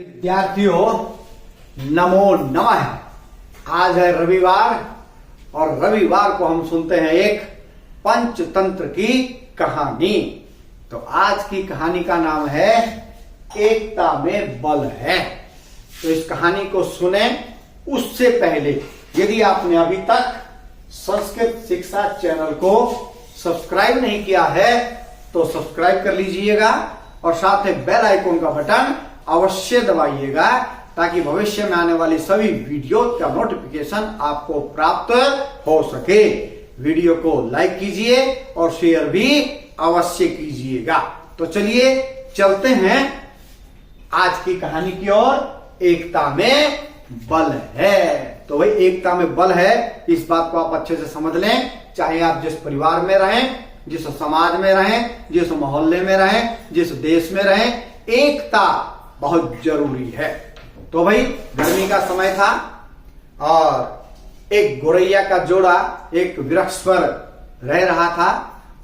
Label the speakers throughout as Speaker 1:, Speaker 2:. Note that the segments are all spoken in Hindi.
Speaker 1: विद्यार्थियों, नमो नमः। आज है रविवार और रविवार को हम सुनते हैं एक पंचतंत्र की कहानी। तो आज की कहानी का नाम है एकता में बल है। तो इस कहानी को सुने उससे पहले यदि आपने अभी तक संस्कृत शिक्षा चैनल को सब्सक्राइब नहीं किया है तो सब्सक्राइब कर लीजिएगा और साथ में बेल आइकन का बटन अवश्य दबाइएगा ताकि भविष्य में आने वाली सभी वीडियो का नोटिफिकेशन आपको प्राप्त हो सके। वीडियो को लाइक कीजिए और शेयर भी अवश्य कीजिएगा। तो चलिए चलते हैं आज की कहानी की ओर। एकता में बल है। तो भाई एकता में बल है, इस बात को आप अच्छे से समझ लें। चाहे आप जिस परिवार में रहें, जिस समाज में रहें, जिस मोहल्ले में रहें, जिस देश में रहें, एकता बहुत जरूरी है। तो भाई गर्मी का समय था और एक गोरैया का जोड़ा एक वृक्ष पर रह रहा था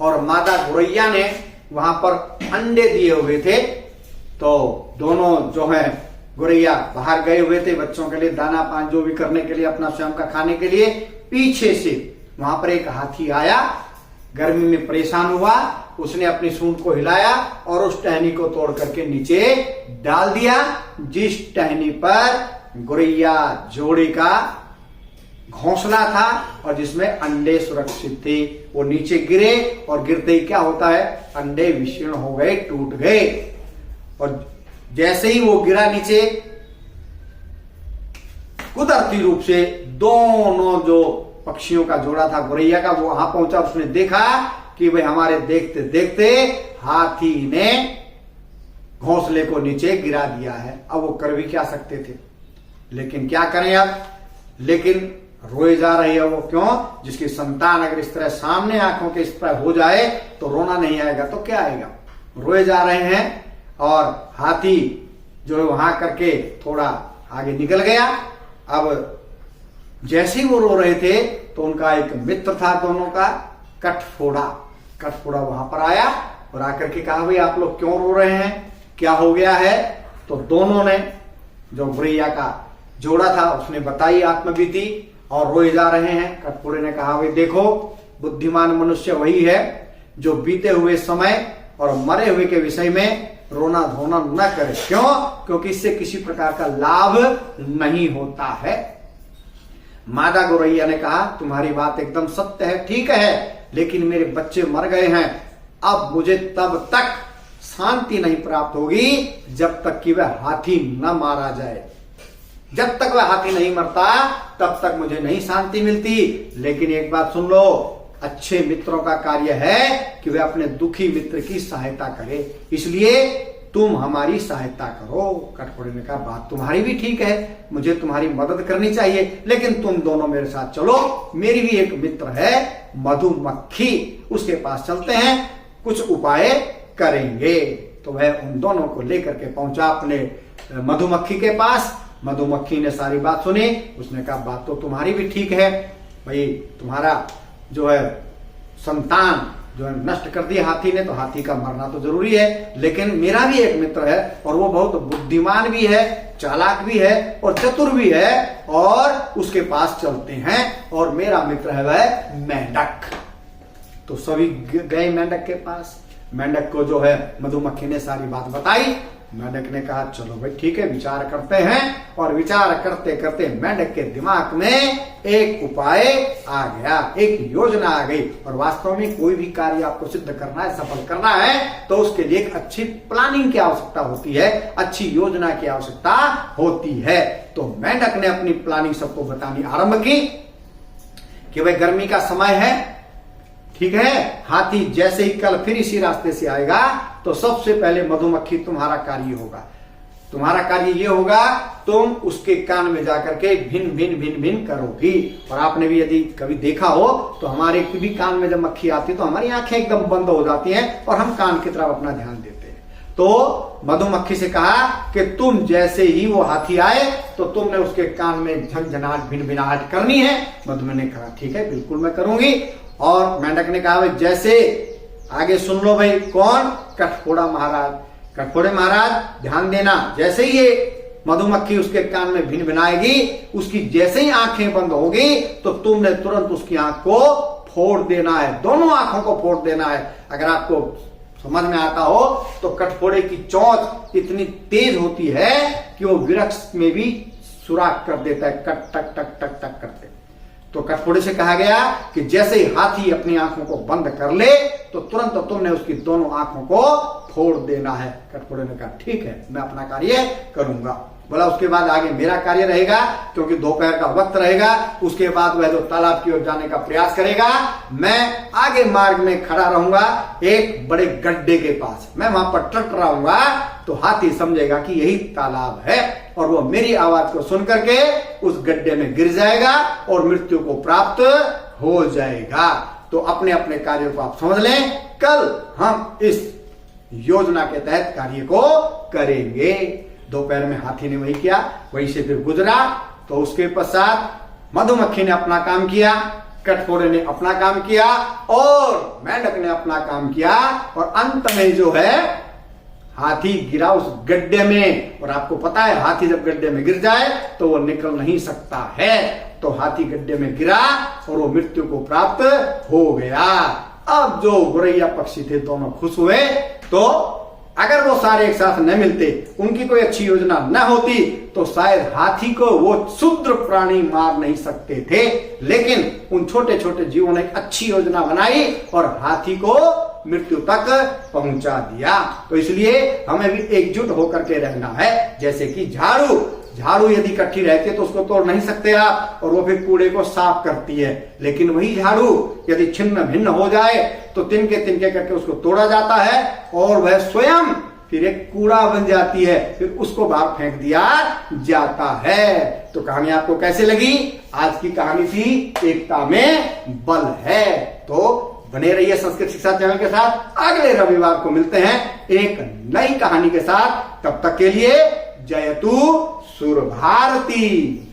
Speaker 1: और मादा गोरैया ने वहां पर अंडे दिए हुए थे। तो दोनों जो है गोरैया बाहर गए हुए थे बच्चों के लिए दाना पान जो भी करने के लिए, अपना स्वयं का खाने के लिए। पीछे से वहां पर एक हाथी आया, गर्मी में परेशान हुआ, उसने अपनी सूंड को हिलाया और उस टहनी को तोड़ करके नीचे डाल दिया, जिस टहनी पर गोरैया जोड़े का घोंसला था और जिसमें अंडे सुरक्षित थे। वो नीचे गिरे और गिरते ही क्या होता है, अंडे विशीर्ण हो गए, टूट गए। और जैसे ही वो गिरा नीचे, कुदरती रूप से दोनों जो पक्षियों का जोड़ा था गोरैया का, वो वहां पहुंचा। उसने देखा कि भाई हमारे देखते देखते हाथी ने घोंसले को नीचे गिरा दिया है। अब वो कर भी क्या सकते थे, लेकिन क्या करें अब। लेकिन रोए जा रही है वो, क्यों? जिसकी संतान अगर इस तरह सामने आंखों के इस तरह हो जाए तो रोना नहीं आएगा तो क्या आएगा। रोए जा रहे हैं और हाथी जो है वहां करके थोड़ा आगे निकल गया। अब जैसे ही वो रो रहे थे तो उनका एक मित्र था दोनों का, कठफोड़ा वहां पर आया और आकर के कहा, भाई आप लोग क्यों रो रहे हैं, क्या हो गया है। तो दोनों ने, जो गोरैया का जोड़ा था उसने बताई आत्मबीती और रोए जा रहे हैं। कठफोड़े ने कहा, भाई देखो बुद्धिमान मनुष्य वही है जो बीते हुए समय और मरे हुए के विषय में रोना धोना न करे। क्यों? क्योंकि इससे किसी प्रकार का लाभ नहीं होता है। मादा गोरैया ने कहा, तुम्हारी बात एकदम सत्य है, ठीक है, लेकिन मेरे बच्चे मर गए हैं। अब मुझे तब तक शांति नहीं प्राप्त होगी जब तक कि वह हाथी न मारा जाए। जब तक वह हाथी नहीं मरता तब तक मुझे नहीं शांति मिलती। लेकिन एक बात सुन लो, अच्छे मित्रों का कार्य है कि वे अपने दुखी मित्र की सहायता करे, इसलिए तुम हमारी सहायता करो। कठफोड़े ने कहा, बात तुम्हारी भी ठीक है, मुझे तुम्हारी मदद करनी चाहिए, लेकिन तुम दोनों मेरे साथ चलो। मेरी भी एक मित्र है मधुमक्खी, उसके पास चलते हैं, कुछ उपाय करेंगे। तो वह उन दोनों को लेकर के पहुंचा अपने मधुमक्खी के पास। मधुमक्खी ने सारी बात सुनी। उसने कहा, बात तो तुम्हारी भी ठीक है, भाई तुम्हारा जो है संतान जो है नष्ट कर दिया हाथी ने, तो हाथी का मरना तो जरूरी है, लेकिन मेरा भी एक मित्र है और वो बहुत बुद्धिमान भी है, चालाक भी है और चतुर भी है, और उसके पास चलते हैं। और मेरा मित्र है वह मेंढक। तो सभी गए मेंढक के पास। मेंढक को जो है मधुमक्खी ने सारी बात बताई। मेंढक ने कहा, चलो भाई ठीक है, विचार करते हैं। और विचार करते करते मेंढक के दिमाग में एक उपाय आ गया, एक योजना आ गई। और वास्तव में कोई भी कार्य आपको सिद्ध करना है, सफल करना है, तो उसके लिए एक अच्छी प्लानिंग की आवश्यकता होती है, अच्छी योजना की आवश्यकता होती है। तो मेंढक ने अपनी प्लानिंग सबको बतानी आरंभ की कि भाई गर्मी का समय है, ठीक है, हाथी जैसे ही कल फिर इसी रास्ते से आएगा तो सबसे पहले मधुमक्खी तुम्हारा कार्य होगा। तुम्हारा कार्य ये होगा, तुम उसके कान में जाकर के भिन भिन भिन भिन करोगी। और आपने भी यदि कभी देखा हो तो हमारे भी कान में जब मक्खी आती है तो हमारी आंखें एकदम बंद हो जाती हैं और हम कान की तरफ अपना ध्यान देते हैं। तो मधुमक्खी से कहा कि तुम जैसे ही वो हाथी आए तो तुमने उसके कान में झनझनाहट भिन भिनाहट करनी है। मधुमक्खी ने कहा, ठीक है, बिल्कुल मैं करूंगी। और मेंढक ने कहा, भाई जैसे आगे सुन लो भाई, कौन? कठफोड़ा महाराज। कठफोड़े महाराज ध्यान देना, जैसे ही ये मधुमक्खी उसके कान में भिनभिनाएगी, उसकी जैसे ही आंखें बंद होगी तो तुमने तुरंत उसकी आंख को फोड़ देना है, दोनों आंखों को फोड़ देना है। अगर आपको समझ में आता हो तो कठफोड़े की चोंच इतनी तेज होती है कि वो वृक्ष में भी सुराख कर देता है, कट टक टक टक टक करते। तो कठफोड़े से कहा गया कि जैसे ही हाथी अपनी आंखों को बंद कर ले तो तुरंत तुमने उसकी दोनों आंखों को फोड़ देना है। कठफोड़े ने कहा ठीक है, मैं अपना कार्य करूंगा। बोला उसके बाद आगे मेरा कार्य रहेगा, क्योंकि दोपहर का वक्त रहेगा। उसके बाद वह जो तालाब की ओर जाने का प्रयास करेगा, मैं आगे मार्ग में खड़ा रहूंगा एक बड़े गड्ढे के पास। मैं वहां पर टटराऊंगा तो हाथी समझेगा कि यही तालाब है और वो मेरी आवाज को सुन करके उस गड्ढे में गिर जाएगा और मृत्यु को प्राप्त हो जाएगा। तो अपने अपने कार्यों को आप समझ लें, कल हम इस योजना के तहत कार्य को करेंगे। दोपहर में हाथी ने वही किया, वहीं से फिर गुजरा। तो उसके पश्चात मधुमक्खी ने अपना काम किया, कठफोड़े ने अपना काम किया और मेंढक ने अपना काम किया और अंत में जो है हाथी गिरा उस गड्ढे में। और आपको पता है हाथी जब गड्ढे में गिर जाए तो वो निकल नहीं सकता है। तो हाथी गड्ढे में गिरा और वो मृत्यु को प्राप्त हो गया। अब जो गोरैया पक्षी थे दोनों खुश हुए। तो अगर वो सारे एक साथ न मिलते, उनकी कोई अच्छी योजना न होती तो शायद हाथी को वो क्षुद्र प्राणी मार नहीं सकते थे। लेकिन उन छोटे छोटे जीवों ने एक अच्छी योजना बनाई और हाथी को मृत्यु तक पहुंचा दिया। तो इसलिए हमें भी एकजुट होकर के रहना है। जैसे कि झाड़ू यदि इकट्ठी रहती है तो उसको तोड़ नहीं सकते आप, और वो फिर कूड़े को साफ करती है। लेकिन वही झाड़ू यदि छिन्न भिन्न हो जाए तो तिनके तिनके करके उसको तोड़ा जाता है और वह स्वयं फिर एक कूड़ा बन जाती है, फिर उसको बाहर फेंक दिया जाता है। तो कहानी आपको कैसे लगी? आज की कहानी थी एकता में बल है। तो बने रहिए संस्कृत शिक्षा चैनल के साथ। अगले रविवार को मिलते हैं एक नई कहानी के साथ। तब तक के लिए जयतु सुर भारती।